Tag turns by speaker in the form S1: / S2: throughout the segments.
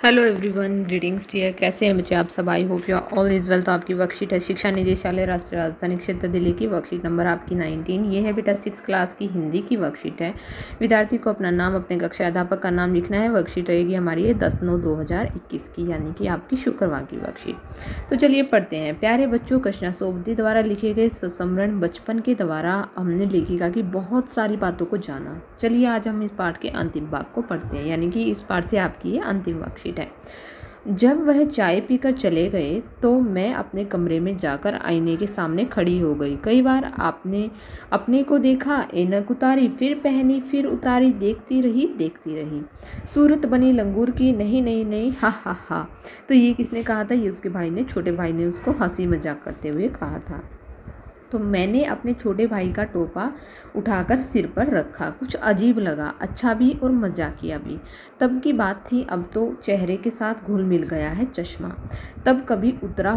S1: Hello everyone, greetings dear. कैसे हैं बच्चे आप सब? I hope you all is well. तो आपकी वर्कशीट है शिक्षा निदेशालय राष्ट्रीय राजधानी क्षेत्र दिल्ली की वर्कशीट नंबर आपकी 19। ये है बेटा 6 क्लास की हिंदी की वर्कशीट है। विद्यार्थी को अपना नाम, अपने कक्षा अध्यापक का नाम लिखना है। वर्कशीट रहेगी हमारी 10/9/2021 की, यानी कि आपकी शुक्रवार की वर्कशीट। तो चलिए पढ़ते हैं। प्यारे बच्चों, कृष्णा सोबती द्वारा लिखे गए संस्मरण बचपन के द्वारा हमने लेखिका की बहुत सारी बातों को जाना। चलिए आज हम इस पाठ के अंतिम भाग को पढ़ते हैं, यानी कि इस पाठ से आपकी ये अंतिम वर्कशीट है। जब वह चाय पीकर चले गए तो मैं अपने कमरे में जाकर आईने के सामने खड़ी हो गई। कई बार आपने अपने को देखा, ऐनक उतारी, फिर पहनी, फिर उतारी, देखती रही। सूरत बनी लंगूर की, नहीं नहीं नहीं, हा हा हा। तो ये किसने कहा था? ये उसके भाई ने, छोटे भाई ने उसको हंसी मजाक करते हुए कहा था। तो मैंने अपने छोटे भाई का टोपा उठाकर सिर पर रखा। कुछ अजीब लगा, अच्छा भी और मजाकिया भी। तब की बात थी, अब तो चेहरे के साथ घुल मिल गया है चश्मा। जब कभी उतरा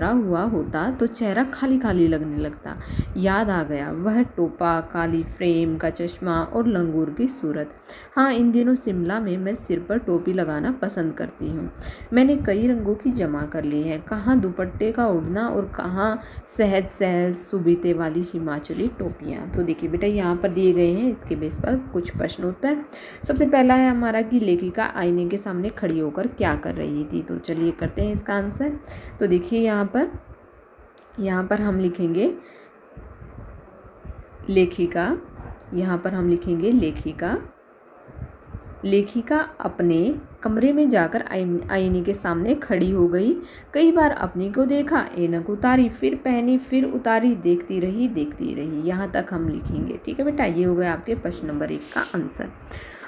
S1: हुआ होता तो चेहरा खाली खाली लगने लगता। याद आ गया वह टोपा, काली फ्रेम का चश्मा और लंगूर की सूरत। हाँ, इन दिनों शिमला में मैं सिर पर टोपी लगाना पसंद करती हूँ। मैंने कई रंगों की जमा कर ली है, कहाँ दुपट्टे का उड़ना और कहाँ सहज सहज सुबीते वाली हिमाचली टोपियाँ। तो देखिए बेटा, यहाँ पर दिए गए हैं इसके बेस पर कुछ प्रश्न उत्तर। सबसे पहला है हमारा कि लेखिका आईने के सामने खड़ी होकर क्या कर रही थी। तो चलिए करते हैं इसका आंसर। तो देखिए यहाँ पर हम लिखेंगे लेखिका। यहाँ पर हम लिखेंगे लेखिका अपने कमरे में जाकर आईने के सामने खड़ी हो गई। कई बार अपने को देखा, ऐनक उतारी, फिर पहनी, फिर उतारी, देखती रही। यहाँ तक हम लिखेंगे। ठीक है बेटा, ये हो गया आपके प्रश्न नंबर 1 का आंसर।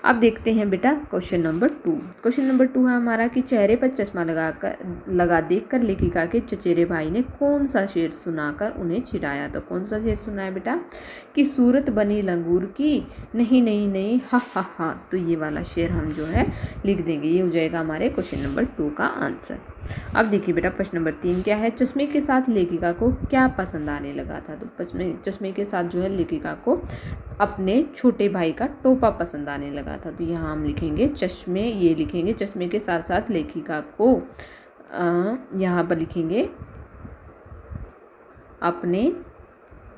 S1: अब देखते हैं बेटा क्वेश्चन नंबर 2। क्वेश्चन नंबर 2 है हमारा कि चेहरे पर चश्मा लगा देखकर लेखिका के चचेरे भाई ने कौन सा शेर सुनाकर उन्हें चिढ़ाया। तो कौन सा शेर सुनाया बेटा? कि सूरत बनी लंगूर की, नहीं नहीं नहीं, हा हा हा। तो ये वाला शेर हम जो है लिख देंगे। ये हो जाएगा हमारे क्वेश्चन नंबर 2 का आंसर। अब देखिए बेटा प्रश्न नंबर 3 क्या है? चश्मे के साथ लेखिका को क्या पसंद आने लगा था। तो चश्मे के साथ जो है लेखिका को अपने छोटे भाई का टोपा पसंद आने लगा था। तो यहाँ हम लिखेंगे चश्मे, ये लिखेंगे चश्मे के साथ साथ लेखिका को यहाँ पर लिखेंगे अपने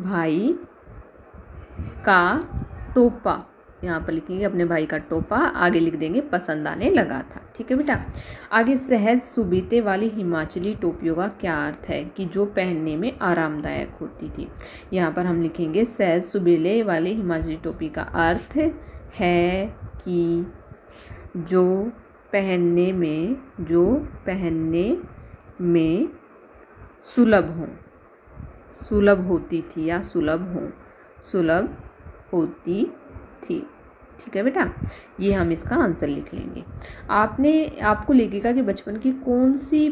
S1: भाई का टोपा। यहाँ पर लिखेंगे अपने भाई का टोपा, आगे लिख देंगे पसंद आने लगा था। ठीक है बेटा। आगे सहज सुबीते वाली हिमाचली टोपियों का क्या अर्थ है? कि जो पहनने में आरामदायक होती थी। यहाँ पर हम लिखेंगे सहज सुबीले वाली हिमाचली टोपी का अर्थ है कि जो पहनने में सुलभ होती थी या सुलभ होती थी। ठीक है बेटा, ये हम इसका आंसर लिख लेंगे। आपको लेखिका के बचपन की कौन सी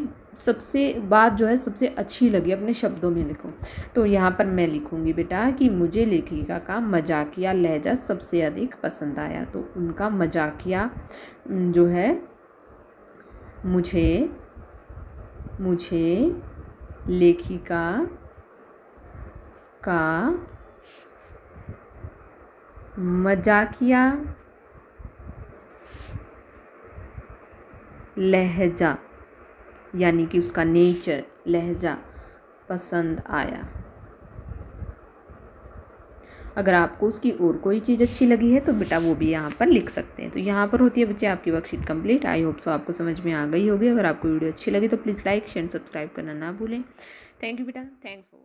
S1: बात जो है सबसे अच्छी लगी, अपने शब्दों में लिखो। तो यहाँ पर मैं लिखूंगी बेटा कि मुझे लेखिका का मजाकिया लहजा सबसे अधिक पसंद आया। तो उनका मजाकिया जो है मुझे लेखिका का मजाकिया लहजा, यानी कि उसका नेचर, लहजा पसंद आया। अगर आपको उसकी और कोई चीज़ अच्छी लगी है तो बेटा वो भी यहाँ पर लिख सकते हैं। तो यहाँ पर होती है बच्चे आपकी worksheet complete. I hope so आपको समझ में आ गई होगी। अगर आपको वीडियो अच्छी लगी तो प्लीज़ लाइक शेयर सब्सक्राइब करना ना भूलें। थैंक यू बेटा, थैंक्स फॉर